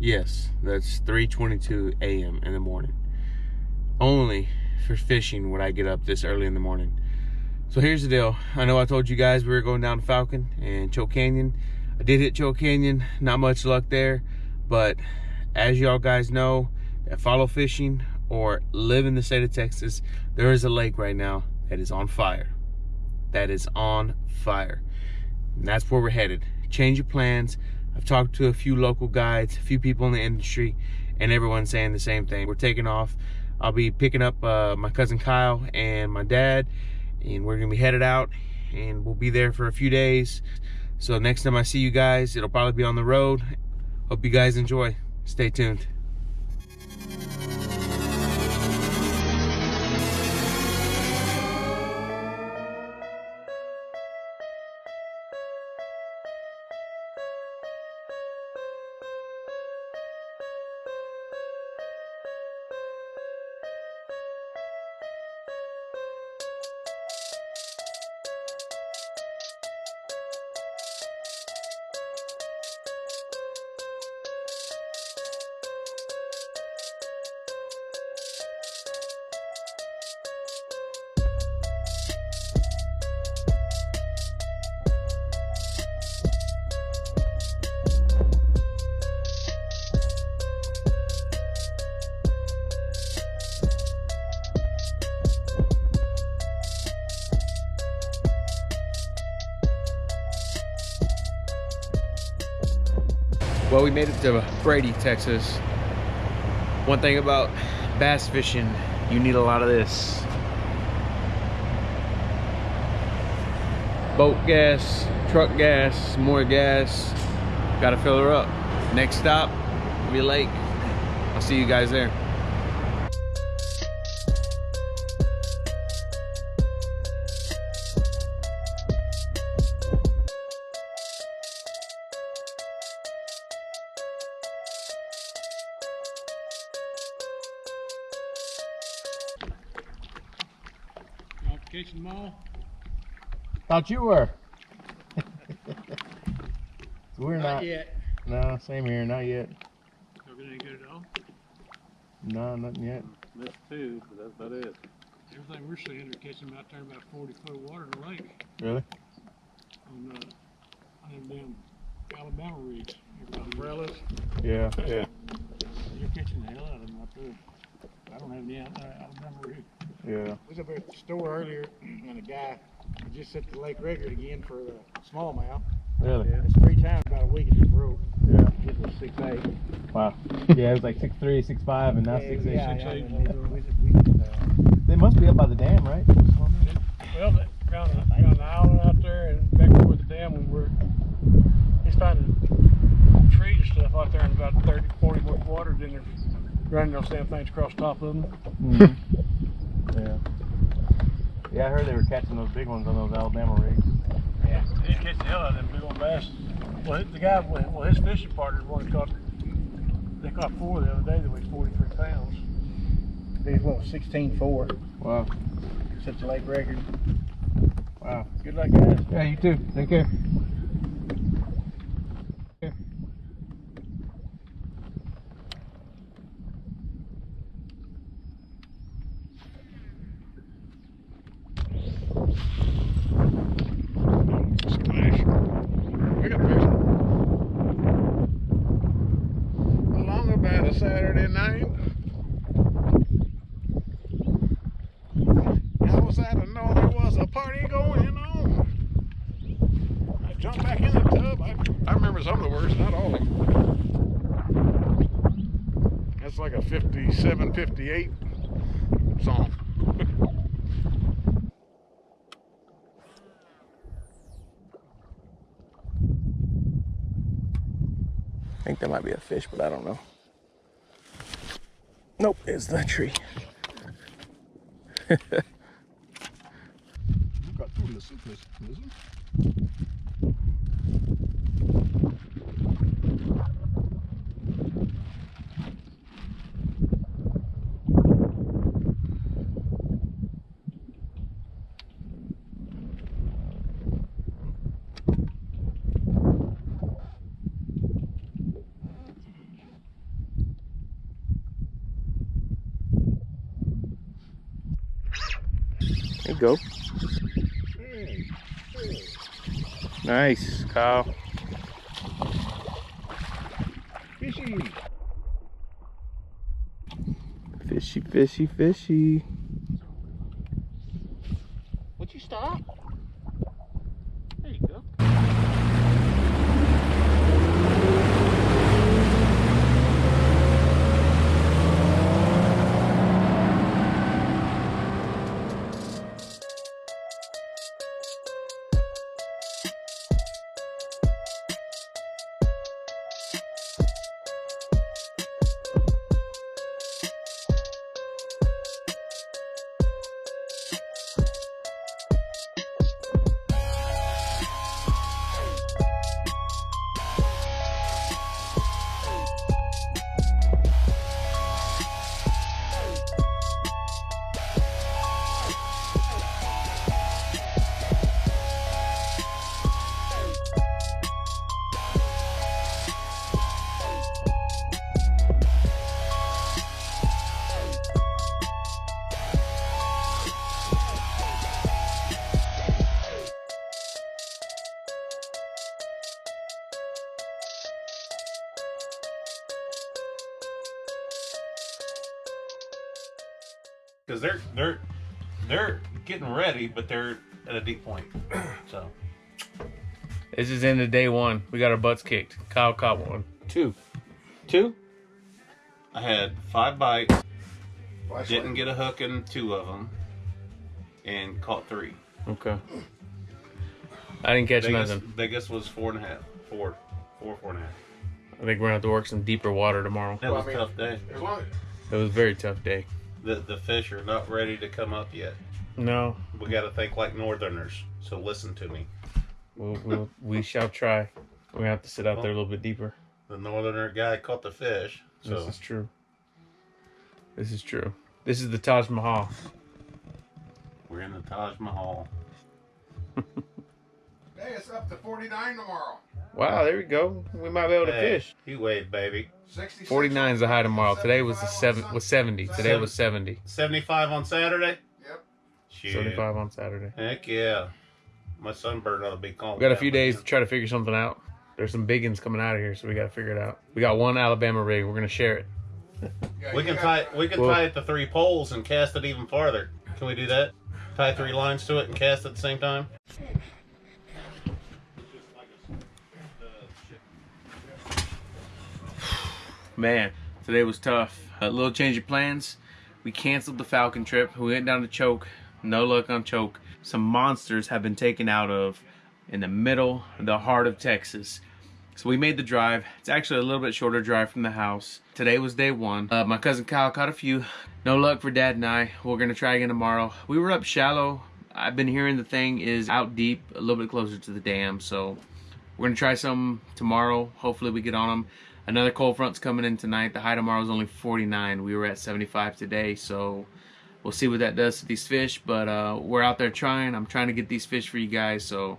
Yes, that's 3:22 a.m. in the morning. Only for fishing would I get up this early in the morning. So here's the deal. I know I told you guys we were going down to Falcon and Choke Canyon. I did hit Choke Canyon, not much luck there, but as y'all guys know, that follow fishing or live in the state of Texas, there is a lake right now that is on fire. That is on fire. And that's where we're headed. Change your plans. I've talked to a few local guides, a few people in the industry, and everyone's saying the same thing. We're taking off. I'll be picking up my cousin Kyle and my dad, and we're gonna be headed out, and we'll be there for a few days. So next time I see you guys, it'll probably be on the road. Hope you guys enjoy. Stay tuned. Well, we made it to Brady, Texas. One thing about bass fishing, you need a lot of this. Boat gas, truck gas, more gas. Gotta fill her up. Next stop, VILLE Lake. I'll see you guys there. Catching them all? Thought you were. We're Not yet. No, same here, not yet. Not getting any good at all? No, nothing yet. Missed two, but that's about it. Everything we're seeing, they're catching about 40-foot of water in the lake. Really? On them damn Alabama rigs. Umbrellas. Yeah. You're catching the hell out of them out there. I don't have any Alabama rigs. Yeah. I was up at the store earlier, and a guy just set the lake record again for the smallmouth. Really? Yeah, it's 3 times about a week it just broke. Yeah. It was 6'8". Wow. Yeah, it was like 6'3", 6'5", and now 6'8". They must be up by the dam, right? Well, around the island out there and back toward the dam, it's finding trees and stuff out there in about 30-40 foot water. Then they're running those damn things across the top of them. Mm-hmm. Yeah. Yeah, I heard they were catching those big ones on those Alabama rigs. Yeah, he's catching the hell out of them big old bass. Well, the guy, his fishing partner, they caught 4 the other day that weighed 43 pounds. These was 16.4. Wow. Set the lake record. Wow. Good luck, guys. Yeah, you too. Take care. Splash. We got fishing. Along about a Saturday night. How was I to know there was a party going on? I jumped back in the tub. I remember some of the words, not all of them. That's like a 57, 58 song. I think that might be a fish, but I don't know. Nope, it's the tree. You've got 2 listen, listen. go. Nice, Kyle. Fishy. Fishy, fishy, fishy. Would you stop? There you go. Because they're getting ready, but they're at a deep point. So This is into day one. We got our butts kicked. Kyle caught one. two. I had 5 bites. Didn't get a hook in 2 of them, and caught 3. Okay. I didn't catch nothing. Biggest was 4.5. 4.5. I think we're gonna have to work some deeper water tomorrow. That was a tough day. It was a very tough day. The fish are not ready to come up yet. No. We got to think like northerners. So listen to me. We shall try. We're gonna have to sit out there a little bit deeper. The northerner guy caught the fish. So This is true. This is true. This is the Taj Mahal. we're in the Taj Mahal. Hey, it's up to 49 tomorrow. Wow, there we go. We might be able to Hey, fish. you wave, baby. 66 49 is the high tomorrow. Today was 70. Today was 70. 75 on Saturday? Yep. Shoot. 75 on Saturday. Heck yeah. My sunburn ought to be calm. We got a few days to try to figure something out. There's some big ones coming out of here, so we got to figure it out. We got one Alabama rig. We're gonna share it. Yeah, We you can got- tie it to 3 poles and cast it even farther. Can we do that? Tie 3 lines to it and cast at the same time? Man, today was tough. A little change of plans. We canceled the Falcon trip. We went down to Choke. No luck on Choke. Some monsters have been taken out of in the middle, the heart of Texas. So we made the drive. It's actually a little bit shorter drive from the house. Today was day 1. My cousin Kyle caught a few. No luck for Dad and I. We're gonna try again tomorrow. We were up shallow. I've been hearing the thing is out deep, a little bit closer to the dam. So we're gonna try some tomorrow. Hopefully we get on them. Another cold front's coming in tonight. The high tomorrow is only 49. We were at 75 today, so we'll see what that does to these fish. But we're out there trying. I'm trying to get these fish for you guys, so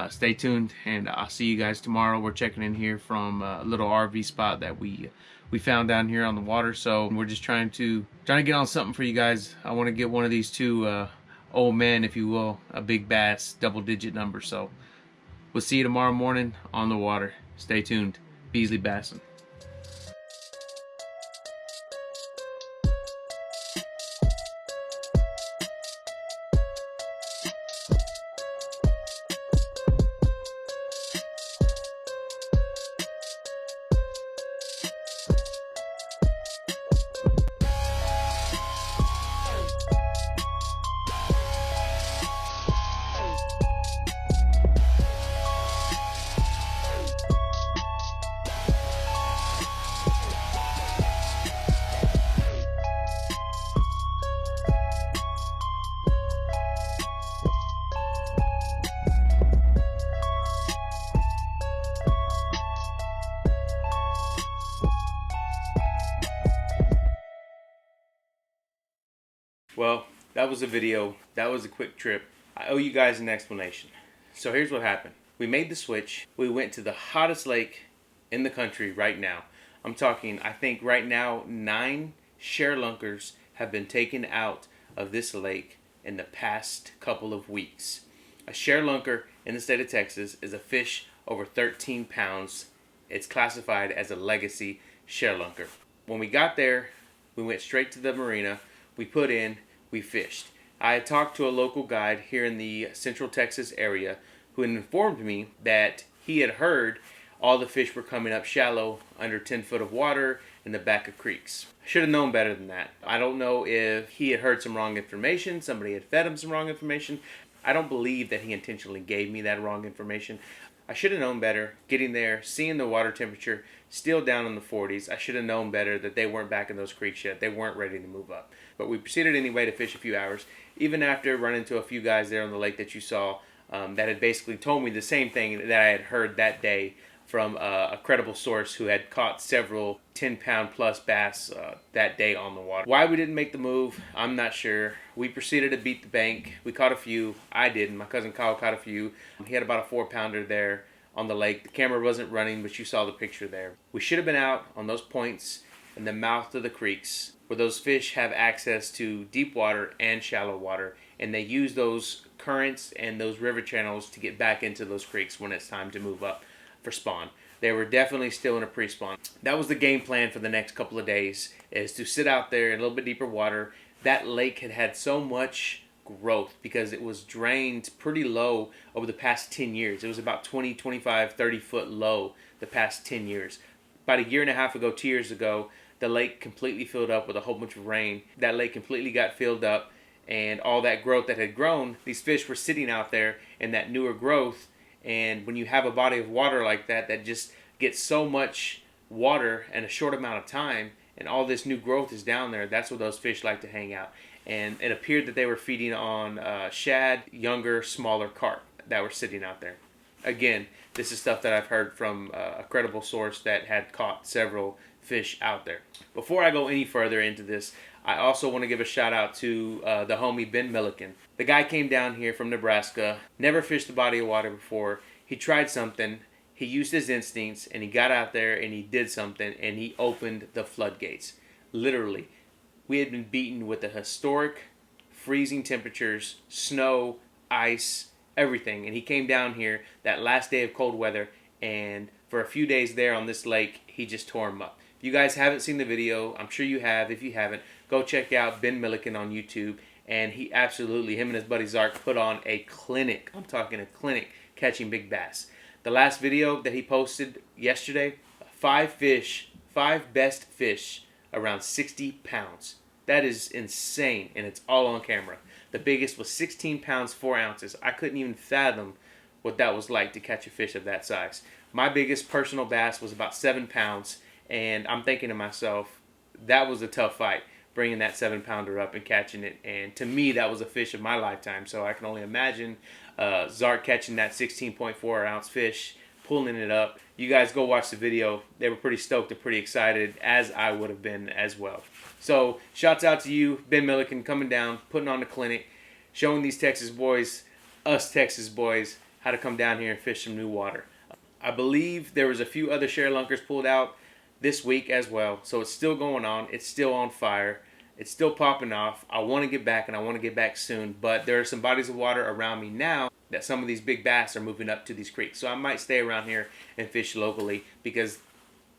stay tuned, and I'll see you guys tomorrow. We're checking in here from a little RV spot that we found down here on the water. So we're just trying to get on something for you guys. I want to get one of these 2 old men, if you will, a big bass, double-digit number. So we'll see you tomorrow morning on the water. Stay tuned. Beasley Bassin. Well, that was a video. That was a quick trip. I owe you guys an explanation. So here's what happened. We made the switch. We went to the hottest lake in the country right now. I'm talking, I think right now, 9 Sharelunkers have been taken out of this lake in the past couple of weeks. A Sharelunker in the state of Texas is a fish over 13 pounds. It's classified as a legacy Sharelunker. When we got there, we went straight to the marina, we put in, we fished. I had talked to a local guide here in the Central Texas area who had informed me that he had heard all the fish were coming up shallow under 10 foot of water in the back of creeks. I should have known better than that. I don't know if he had heard some wrong information, somebody had fed him some wrong information. I don't believe that he intentionally gave me that wrong information. I should have known better. Getting there, seeing the water temperature still down in the 40s, I should have known better that they weren't back in those creeks yet. They weren't ready to move up. But we proceeded anyway to fish a few hours, even after running into a few guys there on the lake that you saw that had basically told me the same thing that I had heard that day from a credible source who had caught several 10-pound plus bass that day on the water. Why we didn't make the move, I'm not sure. We proceeded to beat the bank. We caught a few. I didn't. My cousin Kyle caught a few. He had about a 4-pounder there on the lake. The camera wasn't running, but you saw the picture there. We should have been out on those points in the mouth of the creeks where those fish have access to deep water and shallow water, and they use those currents and those river channels to get back into those creeks when it's time to move up for spawn. They were definitely still in a pre-spawn. That was the game plan for the next couple of days, is to sit out there in a little bit deeper water. That lake had had so much growth because it was drained pretty low over the past 10 years. It was about 20, 25, 30 foot low the past 10 years. About a year and a half ago, 2 years ago, the lake completely filled up with a whole bunch of rain. That lake completely got filled up, and all that growth that had grown, these fish were sitting out there in that newer growth. And when you have a body of water like that, that just gets so much water in a short amount of time, and all this new growth is down there, that's where those fish like to hang out. And it appeared that they were feeding on shad, younger, smaller carp that were sitting out there. Again, this is stuff that I've heard from a credible source that had caught several fish out there. Before I go any further into this, I also want to give a shout out to the homie Ben Milliken. The guy came down here from Nebraska, never fished a body of water before. He tried something, he used his instincts, and he got out there and he did something, and he opened the floodgates. Literally, we had been beaten with the historic freezing temperatures, snow, ice, everything. And he came down here that last day of cold weather, and for a few days there on this lake, he just tore him up. If you guys haven't seen the video, I'm sure you have. If you haven't, go check out Ben Milliken on YouTube. And he absolutely, him and his buddy Zark, put on a clinic. I'm talking a clinic catching big bass. The last video that he posted yesterday, 5 best fish around 60 pounds. That is insane, and it's all on camera. The biggest was 16 pounds, 4 ounces. I couldn't even fathom what that was like to catch a fish of that size. My biggest personal bass was about 7 pounds, and I'm thinking to myself, that was a tough fight, bringing that 7-pounder up and catching it. And to me, that was a fish of my lifetime. So I can only imagine Zark catching that 16.4 ounce fish, pulling it up. You guys go watch the video. They were pretty stoked and pretty excited, as I would have been as well. So shouts out to you, Ben Milliken, coming down, putting on the clinic, showing these Texas boys, us Texas boys, how to come down here and fish some new water. I believe there was a few other Sharelunkers pulled out this week as well. So it's still going on. It's still on fire. It's still popping off. I want to get back, and I want to get back soon. But there are some bodies of water around me now that some of these big bass are moving up to these creeks. So I might stay around here and fish locally, because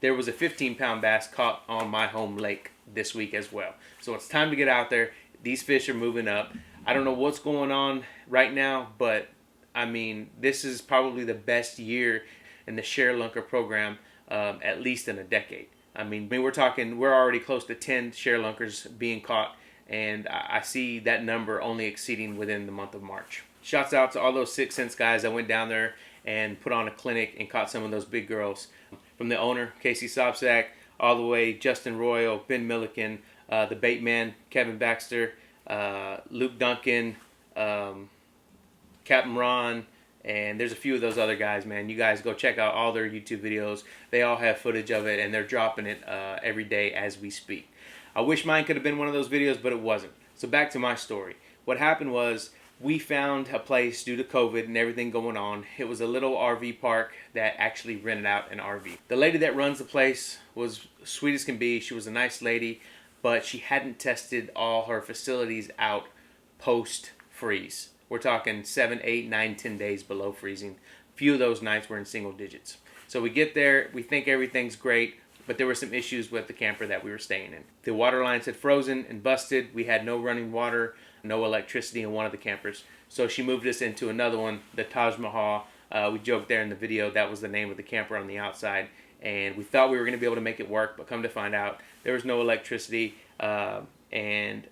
there was a 15-pound bass caught on my home lake this week as well. So it's time to get out there. These fish are moving up. I don't know what's going on right now, but I mean, this is probably the best year in the Sharelunker program, at least in a decade. I mean, we're already close to 10 Sharelunkers being caught, and I see that number only exceeding within the month of March. Shouts out to all those 6 Cents guys that went down there and put on a clinic and caught some of those big girls. From the owner, Casey Sobsack, all the way Justin Royal, Ben Milliken, the bait man, Kevin Baxter, Luke Duncan, Captain Ron, and there's a few of those other guys, man. You guys go check out all their YouTube videos. They all have footage of it, and they're dropping it every day as we speak. I wish mine could have been one of those videos, but it wasn't. So back to my story. What happened was, we found a place due to COVID and everything going on. It was a little RV park that actually rented out an RV. The lady that runs the place was sweet as can be. She was a nice lady, but she hadn't tested all her facilities out post freeze. We're talking 7, 8, 9, 10 days below freezing. Few of those nights were in single digits. So we get there, we think everything's great, but there were some issues with the camper that we were staying in. The water lines had frozen and busted. We had no running water, no electricity in one of the campers. So she moved us into another one, the Taj Mahal. We joked there in the video, that was the name of the camper on the outside. And we thought we were gonna be able to make it work, but come to find out, there was no electricity. And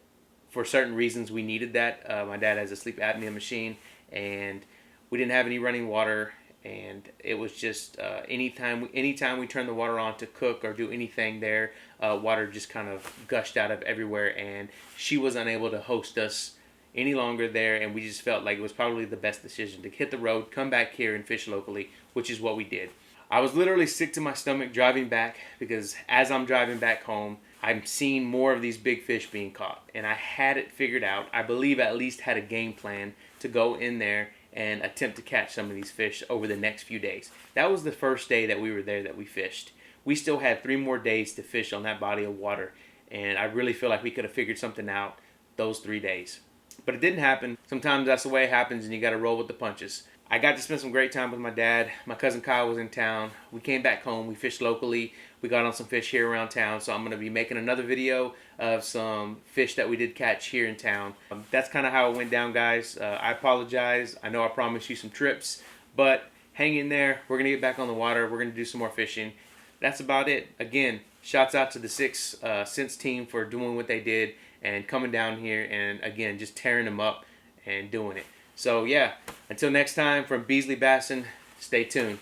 for certain reasons, we needed that. My dad has a sleep apnea machine, and we didn't have any running water. And it was just anytime we turned the water on to cook or do anything there, water just kind of gushed out of everywhere, and she was unable to host us any longer there, and we just felt like it was probably the best decision to hit the road, come back here and fish locally, which is what we did. I was literally sick to my stomach driving back, because as I'm driving back home, I'm seeing more of these big fish being caught, and I had it figured out. I believe I at least had a game plan to go in there and attempt to catch some of these fish over the next few days. That was the first day that we were there that we fished. We still had 3 more days to fish on that body of water, and I really feel like we could have figured something out those 3 days. But it didn't happen. Sometimes that's the way it happens, and you got to roll with the punches. I got to spend some great time with my dad. My cousin Kyle was in town. We came back home. We fished locally. We got on some fish here around town, so I'm going to be making another video of some fish that we did catch here in town. That's kind of how it went down, guys. I apologize. I know I promised you some trips, but hang in there. We're going to get back on the water. We're going to do some more fishing. That's about it. Again, shouts out to the 6 Cents team for doing what they did and coming down here and, again, just tearing them up and doing it. So, yeah, until next time, from Beasley Bassin, stay tuned.